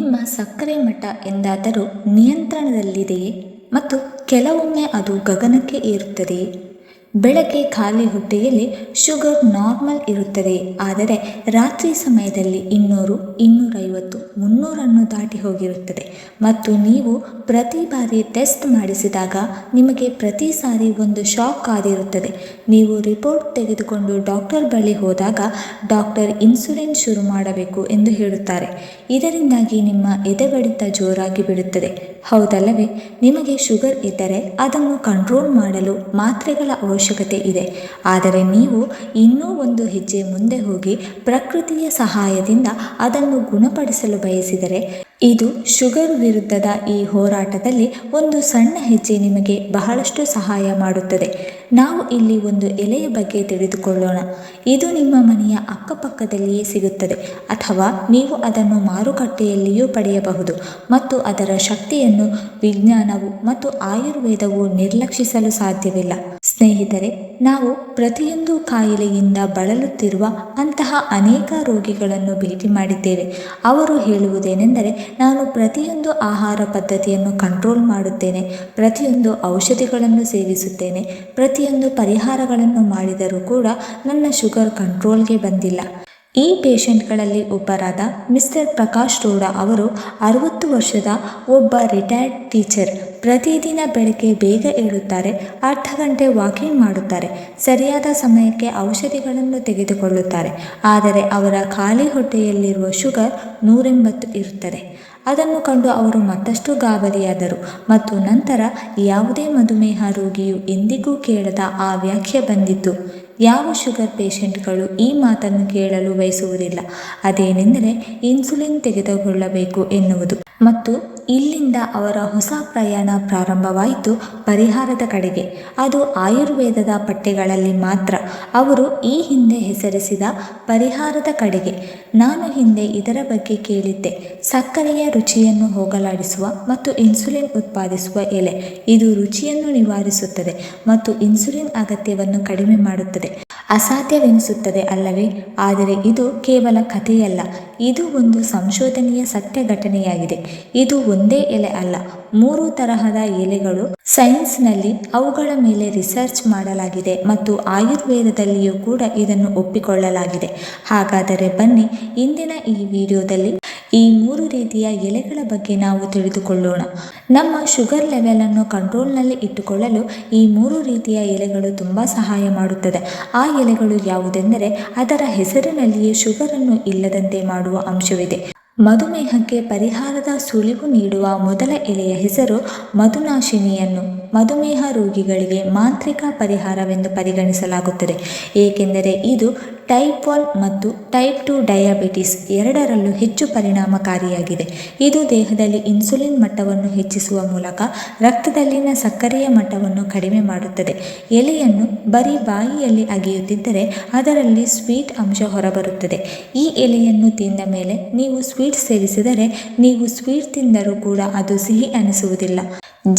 ನಿಮ್ಮ ಸಕ್ಕರೆ ಮಟ್ಟ ಎಂದಾದರೂ ನಿಯಂತ್ರಣದಲ್ಲಿದೆಯೇ? ಮತ್ತು ಕೆಲವೊಮ್ಮೆ ಅದು ಗಗನಕ್ಕೆ ಏರುತ್ತದೆಯೇ? ಬೆಳಗ್ಗೆ ಖಾಲಿ ಹೊಟ್ಟೆಯಲ್ಲಿ ಶುಗರ್ ನಾರ್ಮಲ್ ಇರುತ್ತದೆ, ಆದರೆ ರಾತ್ರಿ ಸಮಯದಲ್ಲಿ 200, 250, 300 ದಾಟಿ ಹೋಗಿರುತ್ತದೆ. ಮತ್ತು ನೀವು ಪ್ರತಿ ಬಾರಿ ಟೆಸ್ಟ್ ಮಾಡಿಸಿದಾಗ ನಿಮಗೆ ಪ್ರತಿ ಸಾರಿ ಒಂದು ಶಾಕ್ ಆಗಿರುತ್ತದೆ. ನೀವು ರಿಪೋರ್ಟ್ ತೆಗೆದುಕೊಂಡು ಡಾಕ್ಟರ್ ಬಳಿ ಹೋದಾಗ ಡಾಕ್ಟರ್ ಇನ್ಸುಲಿನ್ ಶುರು ಮಾಡಬೇಕು ಎಂದು ಹೇಳುತ್ತಾರೆ. ಇದರಿಂದಾಗಿ ನಿಮ್ಮ ಎದೆಬಡಿತ ಜೋರಾಗಿ ಬಿಡುತ್ತದೆ, ಹೌದಲ್ಲವೇ? ನಿಮಗೆ ಶುಗರ್ ಇದ್ದರೆ ಅದನ್ನು ಕಂಟ್ರೋಲ್ ಮಾಡಲು ಮಾತ್ರೆಗಳ ಅವಶ್ಯಕತೆ ಇದೆ. ಆದರೆ ನೀವು ಇನ್ನೂ ಒಂದು ಹೆಜ್ಜೆ ಮುಂದೆ ಹೋಗಿ ಪ್ರಕೃತಿಯ ಸಹಾಯದಿಂದ ಅದನ್ನು ಗುಣಪಡಿಸಲು ಬಯಸಿದರೆ, ಇದು ಶುಗರ್ ವಿರುದ್ಧದ ಈ ಹೋರಾಟದಲ್ಲಿ ಒಂದು ಸಣ್ಣ ಹೆಜ್ಜೆ ನಿಮಗೆ ಬಹಳಷ್ಟು ಸಹಾಯ ಮಾಡುತ್ತದೆ. ನಾವು ಇಲ್ಲಿ ಒಂದು ಎಲೆಯ ಬಗ್ಗೆ ತಿಳಿದುಕೊಳ್ಳೋಣ. ಇದು ನಿಮ್ಮ ಮನೆಯ ಅಕ್ಕಪಕ್ಕದಲ್ಲಿಯೇ ಸಿಗುತ್ತದೆ, ಅಥವಾ ನೀವು ಅದನ್ನು ಮಾರುಕಟ್ಟೆಯಲ್ಲಿಯೂ ಪಡೆಯಬಹುದು. ಮತ್ತು ಅದರ ಶಕ್ತಿಯನ್ನು ವಿಜ್ಞಾನವು ಮತ್ತು ಆಯುರ್ವೇದವು ನಿರ್ಲಕ್ಷಿಸಲು ಸಾಧ್ಯವಿಲ್ಲ. ಸ್ನೇಹಿತರೆ, ನಾವು ಪ್ರತಿಯೊಂದು ಕಾಯಿಲೆಯಿಂದ ಬಳಲುತ್ತಿರುವ ಅಂತಹ ಅನೇಕ ರೋಗಿಗಳನ್ನು ಭೇಟಿ ಮಾಡಿದ್ದೇವೆ. ಅವರು ಹೇಳುವುದೇನೆಂದರೆ, ನಾನು ಪ್ರತಿಯೊಂದು ಆಹಾರ ಪದ್ಧತಿಯನ್ನು ಕಂಟ್ರೋಲ್ ಮಾಡುತ್ತೇನೆ, ಪ್ರತಿಯೊಂದು ಔಷಧಿಗಳನ್ನು ಸೇವಿಸುತ್ತೇನೆ, ಪ್ರತಿಯೊಂದು ಪರಿಹಾರಗಳನ್ನು ಮಾಡಿದರೂ ಕೂಡ ನನ್ನ ಶುಗರ್ ಕಂಟ್ರೋಲ್ಗೆ ಬಂದಿಲ್ಲ. ಈ ಪೇಷಂಟ್ಗಳಲ್ಲಿ ಒಬ್ಬರಾದ ಮಿಸ್ಟರ್ ಪ್ರಕಾಶ್ ರೋಢ ಅವರು 60 ವರ್ಷದ ಒಬ್ಬ ರಿಟೈರ್ಡ್ ಟೀಚರ್. ಪ್ರತಿದಿನ ಬೆಳಗ್ಗೆ ಬೇಗ ಏಳುತ್ತಾರೆ, ಅರ್ಧ ಗಂಟೆ ವಾಕಿಂಗ್ ಮಾಡುತ್ತಾರೆ, ಸರಿಯಾದ ಸಮಯಕ್ಕೆ ಔಷಧಿಗಳನ್ನು ತೆಗೆದುಕೊಳ್ಳುತ್ತಾರೆ. ಆದರೆ ಅವರ ಖಾಲಿ ಹೊಟ್ಟೆಯಲ್ಲಿರುವ ಶುಗರ್ 180 ಇರುತ್ತದೆ. ಅದನ್ನು ಕಂಡು ಅವರು ಮತ್ತಷ್ಟು ಗಾಬರಿಯಾದರು. ಮತ್ತು ನಂತರ ಯಾವುದೇ ಮಧುಮೇಹ ರೋಗಿಯು ಎಂದಿಗೂ ಕೇಳದ ಆ ವ್ಯಾಖ್ಯೆ ಬಂದಿತು. ಯಾವ ಶುಗರ್ ಪೇಷಂಟ್ಗಳು ಈ ಮಾತನ್ನು ಕೇಳಲು ಬಯಸುವುದಿಲ್ಲ? ಅದೇನೆಂದರೆ ಇನ್ಸುಲಿನ್ ತೆಗೆದುಕೊಳ್ಳಬೇಕು ಎನ್ನುವುದು. ಮತ್ತು ಇಲ್ಲಿಂದ ಅವರ ಹೊಸ ಪ್ರಯಾಣ ಪ್ರಾರಂಭವಾಯಿತು ಪರಿಹಾರದ ಕಡೆಗೆ. ಅದು ಆಯುರ್ವೇದದ ಪಠ್ಯಗಳಲ್ಲಿ ಮಾತ್ರ. ಅವರು ಈ ಹಿಂದೆ ಹೆಸರಿಸಿದ ಪರಿಹಾರದ ಕಡೆಗೆ. ನಾನು ಹಿಂದೆ ಇದರ ಬಗ್ಗೆ ಕೇಳಿದ್ದೆ. ಸಕ್ಕರೆಯ ರುಚಿಯನ್ನು ಹೋಗಲಾಡಿಸುವ ಮತ್ತು ಇನ್ಸುಲಿನ್ ಉತ್ಪಾದಿಸುವ ಎಲೆ. ಇದು ರುಚಿಯನ್ನು ನಿವಾರಿಸುತ್ತದೆ ಮತ್ತು ಇನ್ಸುಲಿನ್ ಅಗತ್ಯವನ್ನು ಕಡಿಮೆ ಮಾಡುತ್ತದೆ. ಅಸಾಧ್ಯವೆನಿಸುತ್ತದೆ ಅಲ್ಲವೇ? ಆದರೆ ಇದು ಕೇವಲ ಕಥೆಯಲ್ಲ, ಇದು ಒಂದು ಸಂಶೋಧನೆಯ ಸತ್ಯ ಘಟನೆಯಾಗಿದೆ. ಇದು ಒಂದೇ ಎಲೆ ಅಲ್ಲ, 3 ತರಹದ ಎಲೆಗಳು. ಸೈನ್ಸ್ನಲ್ಲಿ ಅವುಗಳ ಮೇಲೆ ರಿಸರ್ಚ್ ಮಾಡಲಾಗಿದೆ ಮತ್ತು ಆಯುರ್ವೇದದಲ್ಲಿಯೂ ಕೂಡ ಇದನ್ನು ಒಪ್ಪಿಕೊಳ್ಳಲಾಗಿದೆ. ಹಾಗಾದರೆ ಬನ್ನಿ, ಇಂದಿನ ಈ ವಿಡಿಯೋದಲ್ಲಿ ಈ 3 ರೀತಿಯ ಎಲೆಗಳ ಬಗ್ಗೆ ನಾವು ತಿಳಿದುಕೊಳ್ಳೋಣ. ನಮ್ಮ ಶುಗರ್ ಲೆವೆಲನ್ನು ಕಂಟ್ರೋಲ್ನಲ್ಲಿ ಇಟ್ಟುಕೊಳ್ಳಲು ಈ 3 ರೀತಿಯ ಎಲೆಗಳು ತುಂಬ ಸಹಾಯ ಮಾಡುತ್ತದೆ. ಆ ಎಲೆಗಳು ಯಾವುದೆಂದರೆ, ಅದರ ಹೆಸರಿನಲ್ಲಿಯೇ ಶುಗರನ್ನು ಇಲ್ಲದಂತೆ ಮಾಡುವ ಅಂಶವಿದೆ. ಮಧುಮೇಹಕ್ಕೆ ಪರಿಹಾರದ ಸುಳಿವು ನೀಡುವ ಮೊದಲ ಎಲೆಯ ಹೆಸರು ಮಧುನಾಶಿನಿಯನ್ನು ಮಧುಮೇಹ ರೋಗಿಗಳಿಗೆ ಮಾಂತ್ರಿಕ ಪರಿಹಾರವೆಂದು ಪರಿಗಣಿಸಲಾಗುತ್ತದೆ, ಏಕೆಂದರೆ ಇದು ಟೈಪ್ 1 ಮತ್ತು ಟೈಪ್ 2 ಡಯಾಬಿಟಿಸ್ ಎರಡರಲ್ಲೂ ಹೆಚ್ಚು ಪರಿಣಾಮಕಾರಿಯಾಗಿದೆ. ಇದು ದೇಹದಲ್ಲಿ ಇನ್ಸುಲಿನ್ ಮಟ್ಟವನ್ನು ಹೆಚ್ಚಿಸುವ ಮೂಲಕ ರಕ್ತದಲ್ಲಿನ ಸಕ್ಕರೆಯ ಮಟ್ಟವನ್ನು ಕಡಿಮೆ ಮಾಡುತ್ತದೆ. ಎಲೆಯನ್ನು ಬರೀ ಬಾಯಿಯಲ್ಲಿ ಅಗೆಯುತ್ತಿದ್ದರೆ ಅದರಲ್ಲಿ ಸ್ವೀಟ್ ಅಂಶ ಹೊರಬರುತ್ತದೆ. ಈ ಎಲೆಯನ್ನು ತಿಂದ ಮೇಲೆ ನೀವು ಸ್ವೀಟ್ ಸೇವಿಸಿದರೆ, ನೀವು ಸ್ವೀಟ್ ತಿಂದರೂ ಕೂಡ ಅದು ಸಿಹಿ ಅನಿಸುವುದಿಲ್ಲ.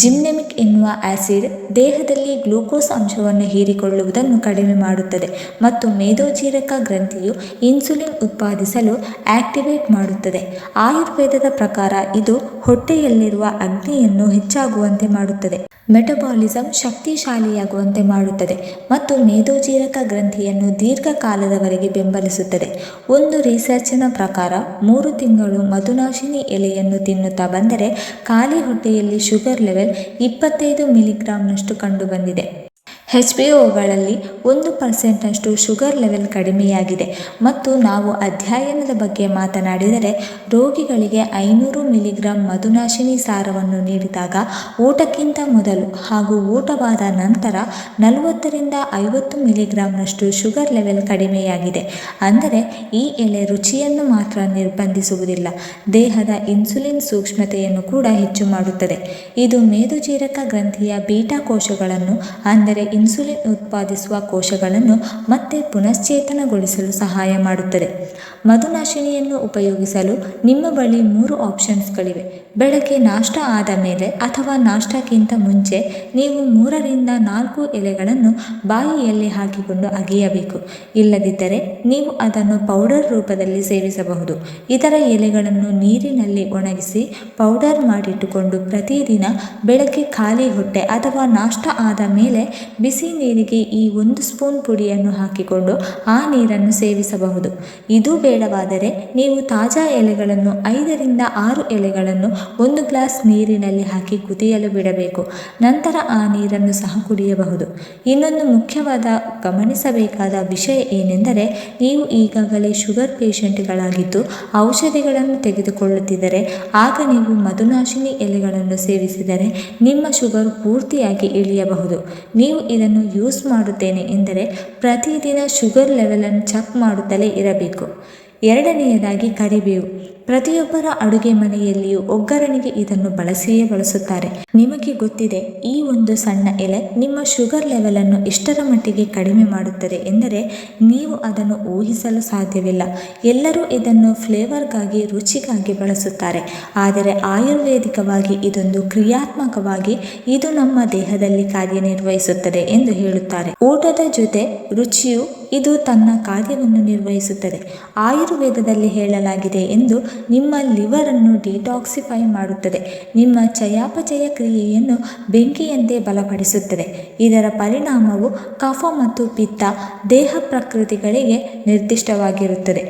ಜಿಮ್ನೆಮಿಕ್ ಎನ್ನುವ ಆಸಿಡ್ ದೇಹದಲ್ಲಿ ಗ್ಲೂಕೋಸ್ ಅಂಶವನ್ನು ಹೀರಿಕೊಳ್ಳುವುದನ್ನು ಕಡಿಮೆ ಮಾಡುತ್ತದೆ ಮತ್ತು ಮೇದೋಜೀರಕ ಗ್ರಂಥಿಯು ಇನ್ಸುಲಿನ್ ಉತ್ಪಾದಿಸಲು ಆಕ್ಟಿವೇಟ್ ಮಾಡುತ್ತದೆ. ಆಯುರ್ವೇದದ ಪ್ರಕಾರ ಇದು ಹೊಟ್ಟೆಯಲ್ಲಿರುವ ಅಗ್ನಿಯನ್ನು ಹೆಚ್ಚಾಗುವಂತೆ ಮಾಡುತ್ತದೆ, ಮೆಟಬಾಲಿಸಮ್ ಶಕ್ತಿಶಾಲಿಯಾಗುವಂತೆ ಮಾಡುತ್ತದೆ ಮತ್ತು ಮೇದೋಜೀರಕ ಗ್ರಂಥಿಯನ್ನು ದೀರ್ಘಕಾಲದವರೆಗೆ ಬೆಂಬಲಿಸುತ್ತದೆ. ಒಂದು ರಿಸರ್ಚಿನ ಪ್ರಕಾರ 3 ತಿಂಗಳು ಮಧುನಾಶಿನಿ ಎಲೆಯನ್ನು ತಿನ್ನುತ್ತಾ ಬಂದರೆ ಖಾಲಿ ಹೊಟ್ಟೆಯಲ್ಲಿ ಶುಗರ್ ಲೆವೆಲ್ 25 ಮಿಲಿಗ್ರಾಂನಷ್ಟು ಕಂಡುಬಂದಿದೆ. HbOಗಳಲ್ಲಿ 1% ಶುಗರ್ ಲೆವೆಲ್ ಕಡಿಮೆಯಾಗಿದೆ. ಮತ್ತು ನಾವು ಅಧ್ಯಯನದ ಬಗ್ಗೆ ಮಾತನಾಡಿದರೆ, ರೋಗಿಗಳಿಗೆ 500 ಮಿಲಿಗ್ರಾಂ ಮಧುನಾಶಿನಿ ಸಾರವನ್ನು ನೀಡಿದಾಗ ಊಟಕ್ಕಿಂತ ಮೊದಲು ಹಾಗೂ ಊಟವಾದ ನಂತರ 40 ರಿಂದ 50 ಮಿಲಿಗ್ರಾಂನಷ್ಟು ಶುಗರ್ ಲೆವೆಲ್ ಕಡಿಮೆಯಾಗಿದೆ. ಅಂದರೆ ಈ ಎಲೆ ರುಚಿಯನ್ನು ಮಾತ್ರ ನಿರ್ಬಂಧಿಸುವುದಿಲ್ಲ, ದೇಹದ ಇನ್ಸುಲಿನ್ ಸೂಕ್ಷ್ಮತೆಯನ್ನು ಕೂಡ ಹೆಚ್ಚು ಮಾಡುತ್ತದೆ. ಇದು ಮೇದೋಜೀರಕ ಗ್ರಂಥಿಯ ಬೀಟಾ ಕೋಶಗಳನ್ನು, ಅಂದರೆ ಇನ್ಸುಲಿನ್ ಉತ್ಪಾದಿಸುವ ಕೋಶಗಳನ್ನು ಮತ್ತೆ ಪುನಶ್ಚೇತನಗೊಳಿಸಲು ಸಹಾಯ ಮಾಡುತ್ತದೆ. ಮಧುನಾಶಿನಿಯನ್ನು ಉಪಯೋಗಿಸಲು ನಿಮ್ಮ ಬಳಿ 3 ಆಪ್ಷನ್ಸ್ಗಳಿವೆ. ಬೆಳಗ್ಗೆ ನಾಷ್ಟ ಆದ ಮೇಲೆ ಅಥವಾ ನಾಷ್ಟಕ್ಕಿಂತ ಮುಂಚೆ ನೀವು 3ರಿಂದ 4 ಎಲೆಗಳನ್ನು ಬಾಯಿಯಲ್ಲಿ ಹಾಕಿಕೊಂಡು ಅಗೆಯಬೇಕು. ಇಲ್ಲದಿದ್ದರೆ ನೀವು ಅದನ್ನು ಪೌಡರ್ ರೂಪದಲ್ಲಿ ಸೇವಿಸಬಹುದು. ಇದರ ಎಲೆಗಳನ್ನು ನೀರಿನಲ್ಲಿ ಒಣಗಿಸಿ ಪೌಡರ್ ಮಾಡಿಟ್ಟುಕೊಂಡು ಪ್ರತಿದಿನ ಬೆಳಗ್ಗೆ ಖಾಲಿ ಹೊಟ್ಟೆ ಅಥವಾ ನಾಷ್ಟ ಆದ ಮೇಲೆ ಬಿಸಿ ನೀರಿಗೆ ಈ 1 ಸ್ಪೂನ್ ಪುಡಿಯನ್ನು ಹಾಕಿಕೊಂಡು ಆ ನೀರನ್ನು ಸೇವಿಸಬಹುದು. ಇದು ಬೇಡವಾದರೆ ನೀವು ತಾಜಾ ಎಲೆಗಳನ್ನು 5ರಿಂದ 6 ಎಲೆಗಳನ್ನು 1 ಗ್ಲಾಸ್ ನೀರಿನಲ್ಲಿ ಹಾಕಿ ಕುದಿಯಲು ಬಿಡಬೇಕು. ನಂತರ ಆ ನೀರನ್ನು ಸಹ ಕುಡಿಯಬಹುದು. ಇನ್ನೊಂದು ಮುಖ್ಯವಾದ ಗಮನಿಸಬೇಕಾದ ವಿಷಯ ಏನೆಂದರೆ, ನೀವು ಈಗಾಗಲೇ ಶುಗರ್ ಪೇಷಂಟ್ಗಳಾಗಿದ್ದು ಔಷಧಿಗಳನ್ನು ತೆಗೆದುಕೊಳ್ಳುತ್ತಿದ್ದರೆ ಆಗ ನೀವು ಮಧುನಾಶಿನಿ ಎಲೆಗಳನ್ನು ಸೇವಿಸಿದರೆ ನಿಮ್ಮ ಶುಗರ್ ಪೂರ್ತಿಯಾಗಿ ಇಳಿಯಬಹುದು. ನೀವು ಇದನ್ನು ಯೂಸ್ ಮಾಡುತ್ತೇನೆ ಎಂದರೆ ಪ್ರತಿದಿನ ಶುಗರ್ ಲೆವೆಲನ್ನು ಚೆಕ್ ಮಾಡುತ್ತಲೇ ಇರಬೇಕು. 2ನೇದಾಗಿ ಕರಿಬೇವು. ಪ್ರತಿಯೊಬ್ಬರ ಅಡುಗೆ ಮನೆಯಲ್ಲಿಯೂ ಒಗ್ಗರಣೆಗೆ ಇದನ್ನು ಬಳಸಿಯೇ ಬಳಸುತ್ತಾರೆ. ನಿಮಗೆ ಗೊತ್ತಿದೆ, ಈ ಒಂದು ಸಣ್ಣ ಎಲೆ ನಿಮ್ಮ ಶುಗರ್ ಲೆವೆಲನ್ನು ಎಷ್ಟರ ಮಟ್ಟಿಗೆ ಕಡಿಮೆ ಮಾಡುತ್ತದೆ ಎಂದರೆ ನೀವು ಅದನ್ನು ಊಹಿಸಲು ಸಾಧ್ಯವಿಲ್ಲ. ಎಲ್ಲರೂ ಇದನ್ನು ಫ್ಲೇವರ್ಗಾಗಿ, ರುಚಿಗಾಗಿ ಬಳಸುತ್ತಾರೆ. ಆದರೆ ಆಯುರ್ವೇದಿಕವಾಗಿ ಇದೊಂದು ಕ್ರಿಯಾತ್ಮಕವಾಗಿ ಇದು ನಮ್ಮ ದೇಹದಲ್ಲಿ ಕಾರ್ಯನಿರ್ವಹಿಸುತ್ತದೆ ಎಂದು ಹೇಳುತ್ತಾರೆ. ಊಟದ ಜೊತೆ ರುಚಿಯು ಇದು ತನ್ನ ಕಾರ್ಯವನ್ನು ನಿರ್ವಹಿಸುತ್ತದೆ. ಆಯುರ್ವೇದದಲ್ಲಿ ಹೇಳಲಾಗಿದೆ ಎಂದು ನಿಮ್ಮ ಲಿವರನ್ನು ಡಿಟಾಕ್ಸಿಫೈ ಮಾಡುತ್ತದೆ. ನಿಮ್ಮ ಚಯಾಪಚಯ ಕ್ರಿಯೆಯನ್ನು ಬೆಂಕಿಯಂತೆ ಬಲಪಡಿಸುತ್ತದೆ. ಇದರ ಪರಿಣಾಮವು ಕಫ ಮತ್ತು ಪಿತ್ತ ದೇಹ ಪ್ರಕೃತಿಗಳಿಗೆ ನಿರ್ದಿಷ್ಟವಾಗಿರುತ್ತದೆ.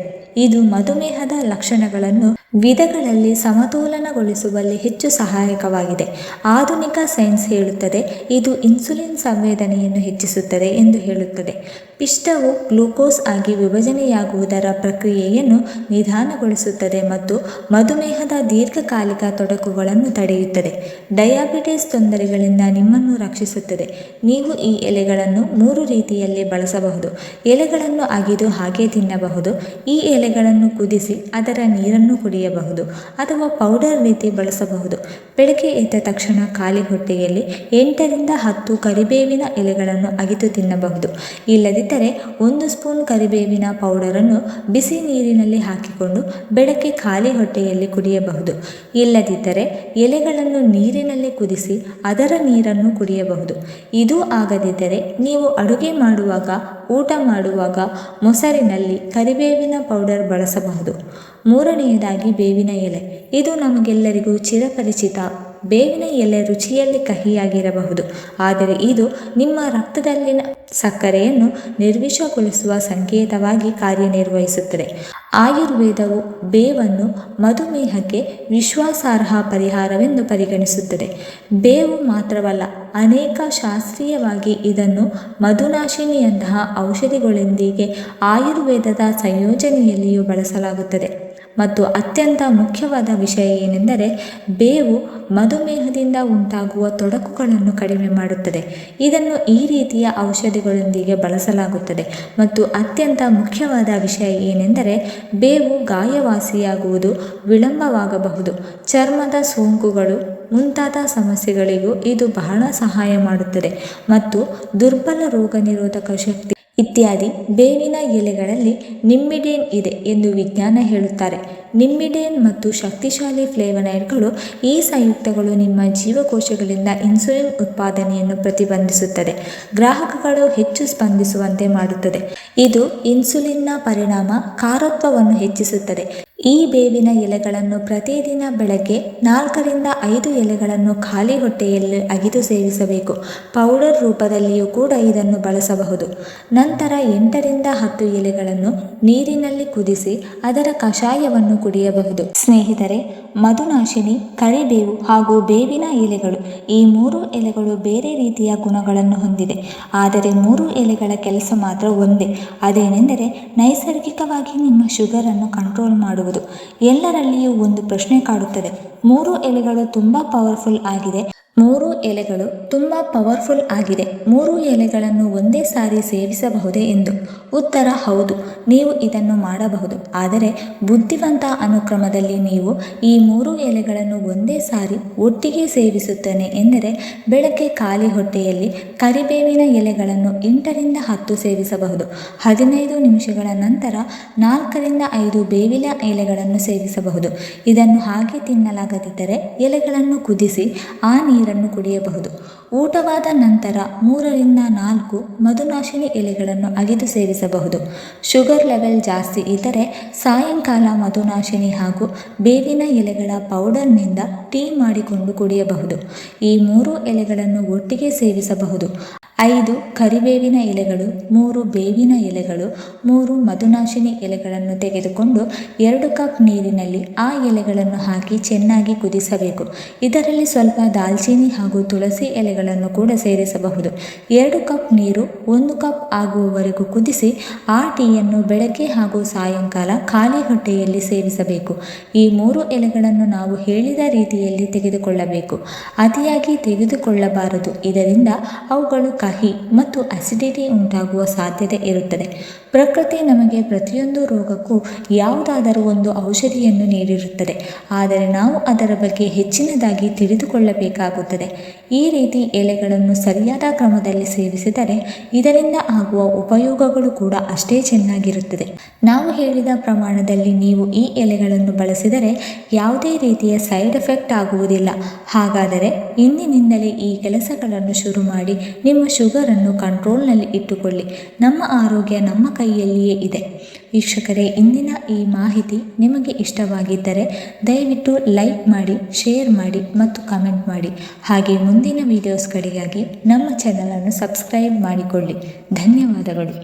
ಇದು ಮಧುಮೇಹದ ಲಕ್ಷಣಗಳನ್ನು ವಿಧಗಳಲ್ಲಿ ಸಮತೋಲನಗೊಳಿಸುವಲ್ಲಿ ಹೆಚ್ಚು ಸಹಾಯಕವಾಗಿದೆ. ಆಧುನಿಕ ಸೈನ್ಸ್ ಹೇಳುತ್ತದೆ ಇದು ಇನ್ಸುಲಿನ್ ಸಂವೇದನೆಯನ್ನು ಹೆಚ್ಚಿಸುತ್ತದೆ ಎಂದು ಹೇಳುತ್ತದೆ. ಪಿಷ್ಟವು ಗ್ಲೂಕೋಸ್ ಆಗಿ ವಿಭಜನೆಯಾಗುವುದರ ಪ್ರಕ್ರಿಯೆಯನ್ನು ನಿಧಾನಗೊಳಿಸುತ್ತದೆ ಮತ್ತು ಮಧುಮೇಹದ ದೀರ್ಘಕಾಲಿಕ ತೊಡಕುಗಳನ್ನು ತಡೆಯುತ್ತದೆ. ಡಯಾಬಿಟಿಸ್ ತೊಂದರೆಗಳಿಂದ ನಿಮ್ಮನ್ನು ರಕ್ಷಿಸುತ್ತದೆ. ನೀವು ಈ ಎಲೆಗಳನ್ನು 3 ರೀತಿಯಲ್ಲಿ ಬಳಸಬಹುದು. ಎಲೆಗಳನ್ನು ಅಗಿದು ಹಾಗೆ ತಿನ್ನಬಹುದು. ಈ ಎಲೆಗಳನ್ನು ಕುದಿಸಿ ಅದರ ನೀರನ್ನು ಕುಡಿಯಬಹುದು ಅಥವಾ ಪೌಡರ್ ರೀತಿ ಬಳಸಬಹುದು. ಬೆಳಗ್ಗೆ ಎದ್ದ ತಕ್ಷಣ ಖಾಲಿ ಹೊಟ್ಟೆಯಲ್ಲಿ 8ರಿಂದ 10 ಕರಿಬೇವಿನ ಎಲೆಗಳನ್ನು ಅಗಿದು ತಿನ್ನಬಹುದು. ಇಲ್ಲದಿದ್ದರೆ 1 ಸ್ಪೂನ್ ಕರಿಬೇವಿನ ಪೌಡರನ್ನು ಬಿಸಿ ನೀರಿನಲ್ಲಿ ಹಾಕಿಕೊಂಡು ಬೆಳಗ್ಗೆ ಖಾಲಿ ಹೊಟ್ಟೆಯಲ್ಲಿ ಕುಡಿಯಬಹುದು. ಇಲ್ಲದಿದ್ದರೆ ಎಲೆಗಳನ್ನು ನೀರಿನಲ್ಲಿ ಕುದಿಸಿ ಅದರ ನೀರನ್ನು ಕುಡಿಯಬಹುದು. ಇದು ಆಗದಿದ್ದರೆ ನೀವು ಅಡುಗೆ ಮಾಡುವಾಗ, ಊಟ ಮಾಡುವಾಗ ಮೊಸರಿನಲ್ಲಿ ಕರಿಬೇವಿನ ಪೌಡರ್ ಬಳಸಬಹುದು. 3ನೇದಾಗಿ ಬೇವಿನ ಎಲೆ. ಇದು ನಮಗೆಲ್ಲರಿಗೂ ಚಿರಪರಿಚಿತ. ಬೇವಿನ ಎಲೆ ರುಚಿಯಲ್ಲಿ ಕಹಿಯಾಗಿರಬಹುದು, ಆದರೆ ಇದು ನಿಮ್ಮ ರಕ್ತದಲ್ಲಿನ ಸಕ್ಕರೆಯನ್ನು ನಿರ್ವಿಷಗೊಳಿಸುವ ಸಂಕೇತವಾಗಿ ಕಾರ್ಯನಿರ್ವಹಿಸುತ್ತದೆ. ಆಯುರ್ವೇದವು ಬೇವನ್ನು ಮಧುಮೇಹಕ್ಕೆ ವಿಶ್ವಾಸಾರ್ಹ ಪರಿಹಾರವೆಂದು ಪರಿಗಣಿಸುತ್ತದೆ. ಬೇವು ಮಾತ್ರವಲ್ಲ, ಅನೇಕ ಶಾಸ್ತ್ರೀಯವಾಗಿ ಇದನ್ನು ಮಧುನಾಶಿನಿಯಂತಹ ಔಷಧಿಗಳೊಂದಿಗೆ ಆಯುರ್ವೇದದ ಸಂಯೋಜನೆಯಲ್ಲಿಯೂ ಬಳಸಲಾಗುತ್ತದೆ. ಮತ್ತು ಅತ್ಯಂತ ಮುಖ್ಯವಾದ ವಿಷಯ ಏನೆಂದರೆ ಬೇವು ಮಧುಮೇಹದಿಂದ ಉಂಟಾಗುವ ತೊಡಕುಗಳನ್ನು ಕಡಿಮೆ ಮಾಡುತ್ತದೆ. ಇದನ್ನು ಈ ರೀತಿಯ ಔಷಧಿಗಳೊಂದಿಗೆ ಬಳಸಲಾಗುತ್ತದೆ. ಮತ್ತು ಅತ್ಯಂತ ಮುಖ್ಯವಾದ ವಿಷಯ ಏನೆಂದರೆ ಬೇವು ಗಾಯವಾಸಿಯಾಗುವುದು ವಿಳಂಬವಾಗಬಹುದು. ಚರ್ಮದ ಸೋಂಕುಗಳು ಮುಂತಾದ ಸಮಸ್ಯೆಗಳಿಗೂ ಇದು ಬಹಳ ಸಹಾಯ ಮಾಡುತ್ತದೆ. ಮತ್ತು ದುರ್ಬಲ ರೋಗ ನಿರೋಧಕ ಶಕ್ತಿ ಇತ್ಯಾದಿ. ಬೇವಿನ ಎಲೆಗಳಲ್ಲಿ ನಿಮ್ಮಿಡೇನ್ ಇದೆ ಎಂದು ವಿಜ್ಞಾನ ಹೇಳುತ್ತಾರೆ. ನಿಮ್ಮಿಡೇನ್ ಮತ್ತು ಶಕ್ತಿಶಾಲಿ ಫ್ಲೇವನಾಯ್ಡ್ಗಳು ಈ ಸಂಯುಕ್ತಗಳು ನಿಮ್ಮ ಜೀವಕೋಶಗಳಿಂದ ಇನ್ಸುಲಿನ್ ಉತ್ಪಾದನೆಯನ್ನು ಪ್ರತಿಬಂಧಿಸುತ್ತದೆ. ಗ್ರಾಹಕಗಳು ಹೆಚ್ಚು ಸ್ಪಂದಿಸುವಂತೆ ಮಾಡುತ್ತದೆ. ಇದು ಇನ್ಸುಲಿನ್ನ ಪರಿಣಾಮಕಾರತ್ವವನ್ನು ಹೆಚ್ಚಿಸುತ್ತದೆ. ಈ ಬೇವಿನ ಎಲೆಗಳನ್ನು ಪ್ರತಿದಿನ ಬೆಳಗ್ಗೆ 4ರಿಂದ 5 ಎಲೆಗಳನ್ನು ಖಾಲಿ ಹೊಟ್ಟೆಯಲ್ಲಿ ಅಗಿದು ಸೇವಿಸಬೇಕು. ಪೌಡರ್ ರೂಪದಲ್ಲಿಯೂ ಕೂಡ ಇದನ್ನು ಬಳಸಬಹುದು. ನಂತರ 8ರಿಂದ 10 ಎಲೆಗಳನ್ನು ನೀರಿನಲ್ಲಿ ಕುದಿಸಿ ಅದರ ಕಷಾಯವನ್ನು ಕುಡಿಯಬಹುದು. ಸ್ನೇಹಿತರೆ, ಮಧುನಾಶಿನಿ, ಕರಿಬೇವು ಹಾಗೂ ಬೇವಿನ ಎಲೆಗಳು ಈ 3 ಎಲೆಗಳು ಬೇರೆ ರೀತಿಯ ಗುಣಗಳನ್ನು ಹೊಂದಿದೆ. ಆದರೆ 3 ಎಲೆಗಳ ಕೆಲಸ ಮಾತ್ರ ಒಂದೇ. ಅದೇನೆಂದರೆ ನೈಸರ್ಗಿಕವಾಗಿ ನಿಮ್ಮ ಶುಗರನ್ನು ಕಂಟ್ರೋಲ್ ಮಾಡುವುದು. ಎಲ್ಲರಲ್ಲಿಯೂ ಒಂದು ಪ್ರಶ್ನೆ ಕಾಡುತ್ತದೆ, 3 ಎಲೆಗಳು ತುಂಬ ಪವರ್ಫುಲ್ ಆಗಿದೆ 3 ಎಲೆಗಳು ತುಂಬ ಪವರ್ಫುಲ್ ಆಗಿದೆ. 3 ಎಲೆಗಳನ್ನು ಒಂದೇ ಸಾರಿ ಸೇವಿಸಬಹುದೇ ಎಂದು ಉತ್ತರ ಹೌದು, ನೀವು ಇದನ್ನು ಮಾಡಬಹುದು. ಆದರೆ ಬುದ್ಧಿವಂತ ಅನುಕ್ರಮದಲ್ಲಿ ನೀವು ಈ 3 ಎಲೆಗಳನ್ನು ಒಂದೇ ಸಾರಿ ಒಟ್ಟಿಗೆ ಸೇವಿಸುತ್ತೇನೆ ಎಂದರೆ ಬೆಳಗ್ಗೆ ಖಾಲಿ ಹೊಟ್ಟೆಯಲ್ಲಿ ಕರಿಬೇವಿನ ಎಲೆಗಳನ್ನು 8 ರಿಂದ 10 ಸೇವಿಸಬಹುದು. 15 ನಿಮಿಷಗಳ ನಂತರ 4 ರಿಂದ 5 ಬೇವಿನ ಎಲೆಗಳನ್ನು ಸೇವಿಸಬಹುದು. ಇದನ್ನು ಹಾಗೆ ತಿನ್ನಲಾಗದಿದ್ದರೆ ಎಲೆಗಳನ್ನು ಕುದಿಸಿ ಆ ನೀರನ್ನು ಕುಡಿಯಬಹುದು. ಊಟವಾದ ನಂತರ 3 ರಿಂದ 4 ಮಧುನಾಶಿನಿ ಎಲೆಗಳನ್ನು ಅಗಿದು ಸೇವಿಸಬಹುದು. ಶುಗರ್ ಲೆವೆಲ್ ಜಾಸ್ತಿ ಇದ್ದರೆ ಸಾಯಂಕಾಲ ಮಧುನಾಶಿನಿ ಹಾಗೂ ಬೇವಿನ ಎಲೆಗಳ ಪೌಡರ್ನಿಂದ ಟೀ ಮಾಡಿಕೊಂಡು ಕುಡಿಯಬಹುದು. ಈ 3 ಎಲೆಗಳನ್ನು ಒಟ್ಟಿಗೆ ಸೇವಿಸಬಹುದು. 5 ಕರಿಬೇವಿನ ಎಲೆಗಳು, 3 ಬೇವಿನ ಎಲೆಗಳು, 3 ಮಧುನಾಶಿನಿ ಎಲೆಗಳನ್ನು ತೆಗೆದುಕೊಂಡು 2 ಕಪ್ ನೀರಿನಲ್ಲಿ ಆ ಎಲೆಗಳನ್ನು ಹಾಕಿ ಚೆನ್ನಾಗಿ ಕುದಿಸಬೇಕು. ಇದರಲ್ಲಿ ಸ್ವಲ್ಪ ದಾಲ್ಚಿನ್ನಿ ಹಾಗೂ ತುಳಸಿ ಎಲೆಗಳನ್ನು ಕೂಡ ಸೇರಿಸಬಹುದು. 2 ಕಪ್ ನೀರು 1 ಕಪ್ ಆಗುವವರೆಗೂ ಕುದಿಸಿ ಆ ಟೀಯನ್ನು ಬೆಳಗ್ಗೆ ಹಾಗೂ ಸಾಯಂಕಾಲ ಖಾಲಿ ಹೊಟ್ಟೆಯಲ್ಲಿ ಸೇವಿಸಬೇಕು. ಈ 3 ಎಲೆಗಳನ್ನು ನಾವು ಹೇಳಿದ ರೀತಿಯಲ್ಲಿ ತೆಗೆದುಕೊಳ್ಳಬೇಕು. ಅತಿಯಾಗಿ ತೆಗೆದುಕೊಳ್ಳಬಾರದು, ಇದರಿಂದ ಅವುಗಳು ಕಹಿ ಮತ್ತು ಅಸಿಡಿಟಿ ಉಂಟಾಗುವ ಸಾಧ್ಯತೆ ಇರುತ್ತದೆ. ಪ್ರಕೃತಿ ನಮಗೆ ಪ್ರತಿಯೊಂದು ರೋಗಕ್ಕೂ ಯಾವುದಾದರೂ ಒಂದು ಔಷಧಿಯನ್ನು ನೀಡಿರುತ್ತದೆ, ಆದರೆ ನಾವು ಅದರ ಬಗ್ಗೆ ಹೆಚ್ಚಿನದಾಗಿ ತಿಳಿದುಕೊಳ್ಳಬೇಕಾಗುತ್ತದೆ. ಈ ರೀತಿ ಎಲೆಗಳನ್ನು ಸರಿಯಾದ ಕ್ರಮದಲ್ಲಿ ಸೇವಿಸಿದರೆ ಇದರಿಂದ ಆಗುವ ಉಪಯೋಗಗಳು ಕೂಡ ಅಷ್ಟೇ ಚೆನ್ನಾಗಿರುತ್ತದೆ. ನಾವು ಹೇಳಿದ ಪ್ರಮಾಣದಲ್ಲಿ ನೀವು ಈ ಎಲೆಗಳನ್ನು ಬಳಸಿದರೆ ಯಾವುದೇ ರೀತಿಯ ಸೈಡ್ ಎಫೆಕ್ಟ್ ಆಗುವುದಿಲ್ಲ. ಹಾಗಾದರೆ ಇಂದಿನಿಂದಲೇ ಈ ಕೆಲಸಗಳನ್ನು ಶುರು ಮಾಡಿ ನಿಮ್ಮ ಶುಗರನ್ನು ಕಂಟ್ರೋಲ್ನಲ್ಲಿ ಇಟ್ಟುಕೊಳ್ಳಿ. ನಮ್ಮ ಆರೋಗ್ಯ ನಮ್ಮ ಕೈಯಲ್ಲಿಯೇ ಇದೆ. ವೀಕ್ಷಕರೇ, ಇಂದಿನ ಈ ಮಾಹಿತಿ ನಿಮಗೆ ಇಷ್ಟವಾಗಿದ್ದರೆ ದಯವಿಟ್ಟು ಲೈಕ್ ಮಾಡಿ, ಶೇರ್ ಮಾಡಿ ಮತ್ತು ಕಮೆಂಟ್ ಮಾಡಿ. ಹಾಗೆ ಮುಂದಿನ ವಿಡಿಯೋಸ್ಗಳಿಗಾಗಿ ನಮ್ಮ ಚಾನಲನ್ನು ಸಬ್ಸ್ಕ್ರೈಬ್ ಮಾಡಿಕೊಳ್ಳಿ. ಧನ್ಯವಾದಗಳು.